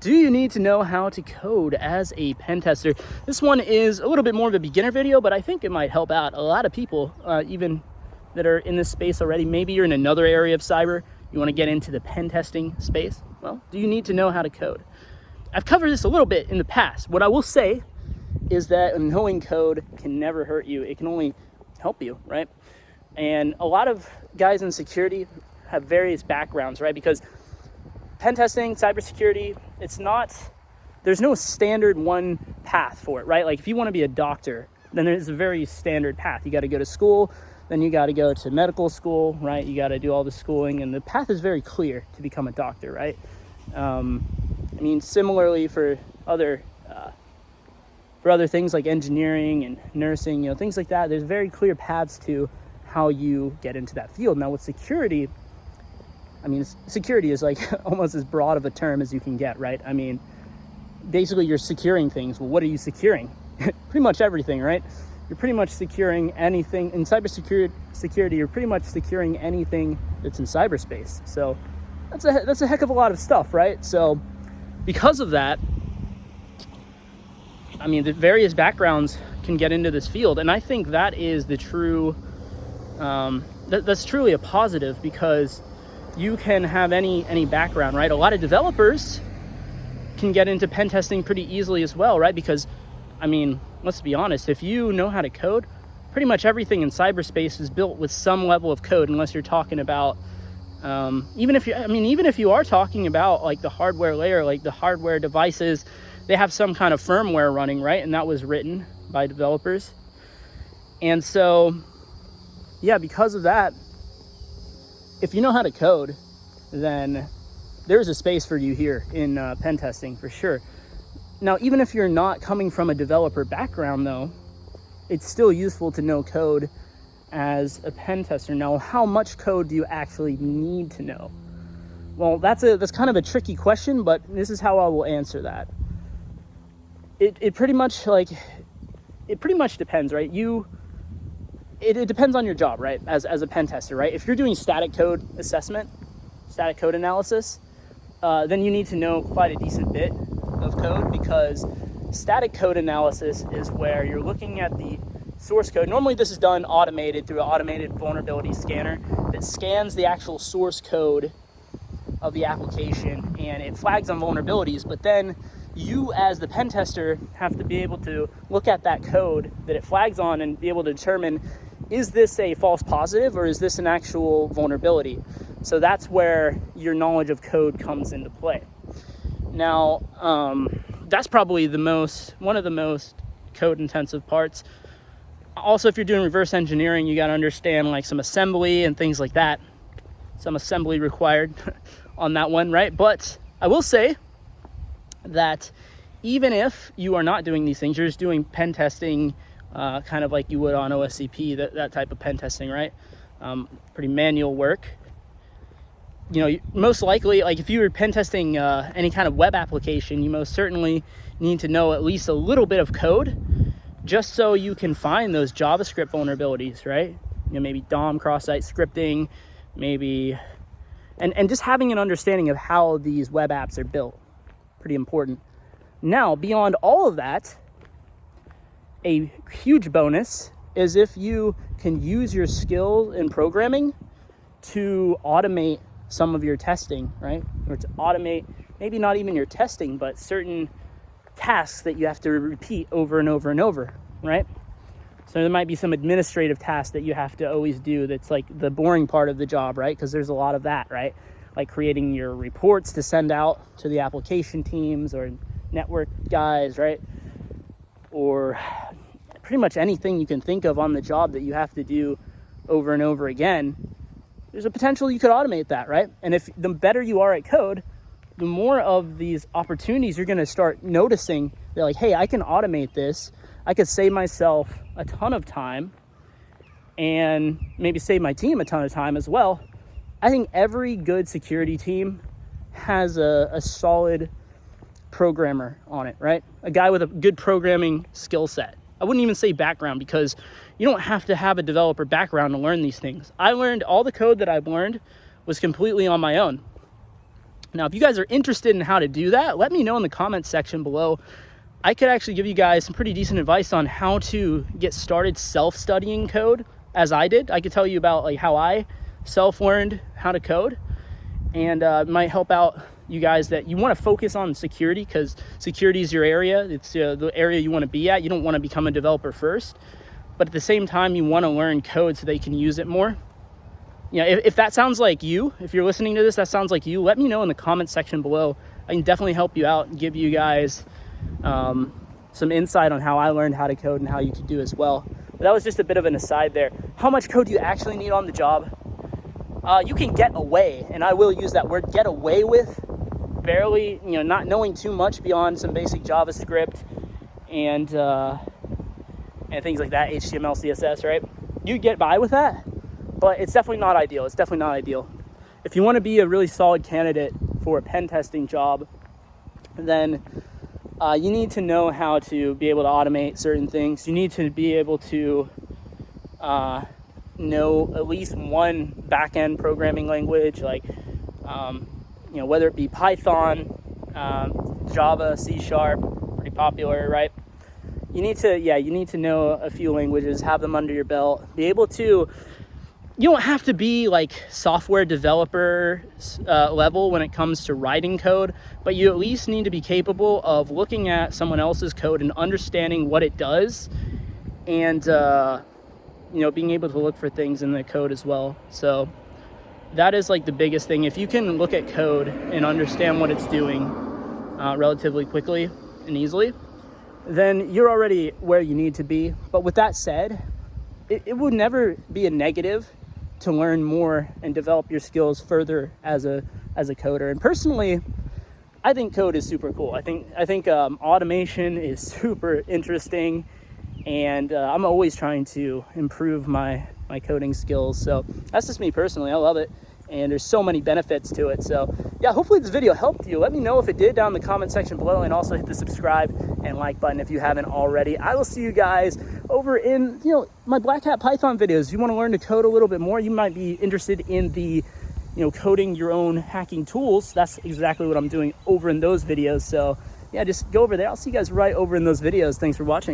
Do you need to know how to code as a pen tester? This one is a little bit more of a beginner video, but I think it might help out a lot of people, even that are in this space already. Maybe you're in another area of cyber, you want to get into the pen testing space. Well, do you need to know how to code? I've covered this a little bit in the past. What I will say is that knowing code can never hurt you. It can only help you, right? And a lot of guys in security have various backgrounds, right? Because pen testing, cybersecurity, there's no standard one path for it, right? Like if you want to be a doctor, then there's a very standard path. You got to go to school, then you got to go to medical school, right? You got to do all the schooling, and the path is very clear to become a doctor, right? Similarly for other things like engineering and nursing, things like that, there's very clear paths to how you get into that field. Now with security, security is like almost as broad of a term as you can get, right? Basically you're securing things. Well, what are you securing? Pretty much everything, right? You're pretty much securing anything in cybersecurity. You're pretty much securing anything that's in cyberspace. So that's a heck of a lot of stuff, right? So because of that, the various backgrounds can get into this field, and I think that is the true. That's truly a positive, because you can have any background, right? A lot of developers can get into pen testing pretty easily as well, right? Because, let's be honest, if you know how to code, pretty much everything in cyberspace is built with some level of code, unless you're talking about, even if you are talking about like the hardware layer, like the hardware devices, they have some kind of firmware running, right? And that was written by developers. And so, yeah, because of that, if you know how to code, then there's a space for you here in pen testing for sure. Now, even if you're not coming from a developer background, though, it's still useful to know code as a pen tester. Now, how much code do you actually need to know? Well, that's kind of a tricky question, but this is how I will answer that. It pretty much depends, right? It depends on your job, right? As a pen tester, right? If you're doing static code assessment, static code analysis, then you need to know quite a decent bit of code, because static code analysis is where you're looking at the source code. Normally this is done automated through an automated vulnerability scanner that scans the actual source code of the application, and it flags on vulnerabilities. But then you as the pen tester have to be able to look at that code that it flags on and be able to determine, is this a false positive or is this an actual vulnerability? So that's where your knowledge of code comes into play. Now, that's probably one of the most code intensive parts. Also, if you're doing reverse engineering, you got to understand like some assembly and things like that. Some assembly required on that one, right? But I will say that even if you are not doing these things, you're just doing pen testing, kind of like you would on OSCP, that type of pen testing, right? Pretty manual work. Most likely, like if you were pen testing any kind of web application, you most certainly need to know at least a little bit of code, just so you can find those JavaScript vulnerabilities, right? Maybe DOM cross-site scripting, maybe, and just having an understanding of how these web apps are built. Pretty important. Now, beyond all of that, a huge bonus is if you can use your skill in programming to automate some of your testing, right? Or to automate, maybe not even your testing, but certain tasks that you have to repeat over and over and over, right? So there might be some administrative tasks that you have to always do that's like the boring part of the job, right? Because there's a lot of that, right? Like creating your reports to send out to the application teams or network guys, right? Or pretty much anything you can think of on the job that you have to do over and over again. There's a potential you could automate that, right? And if the better you are at code, the more of these opportunities you're going to start noticing. They're like, hey, I can automate this. I could save myself a ton of time and maybe save my team a ton of time as well. I think every good security team has a solid programmer on it, right? A guy with a good programming skill set. I wouldn't even say background, because you don't have to have a developer background to learn these things. I learned all the code that I've learned was completely on my own. Now, if you guys are interested in how to do that, let me know in the comments section below. I could actually give you guys some pretty decent advice on how to get started self-studying code, as I did. I could tell you about like how I self-learned how to code, and it might help out you guys that you want to focus on security, because security is your area. It's the area you want to be at. You don't want to become a developer first, but at the same time, you want to learn code so that you can use it more. You know, if that sounds like you, if you're listening to this, that sounds like you, let me know in the comments section below. I can definitely help you out and give you guys some insight on how I learned how to code and how you could do as well. But that was just a bit of an aside there. How much code do you actually need on the job? You can get away, and I will use that word, get away with barely, not knowing too much beyond some basic JavaScript and things like that, HTML, CSS, right? You get by with that, but it's definitely not ideal. It's definitely not ideal. If you want to be a really solid candidate for a pen testing job, then you need to know how to be able to automate certain things. You need to be able to know at least one back-end programming language, like whether it be Python, Java, C#, pretty popular, right? You need to know a few languages, have them under your belt, be able to. You don't have to be like software developer level when it comes to writing code, but you at least need to be capable of looking at someone else's code and understanding what it does, and being able to look for things in the code as well. So that is like the biggest thing. If you can look at code and understand what it's doing relatively quickly and easily, then you're already where you need to be. But with that said, it would never be a negative to learn more and develop your skills further as a coder. And personally, I think code is super cool. I think automation is super interesting, and I'm always trying to improve my coding skills. So that's just me personally. I love it, and there's so many benefits to it. So yeah, hopefully this video helped you. Let me know if it did down in the comment section below, and also hit the subscribe and like button if you haven't already. I will see you guys over in my Black Hat Python videos. If you want to learn to code a little bit more, you might be interested in the coding your own hacking tools. That's exactly what I'm doing over in those videos. So yeah, just go over there. I'll see you guys right over in those videos. Thanks for watching.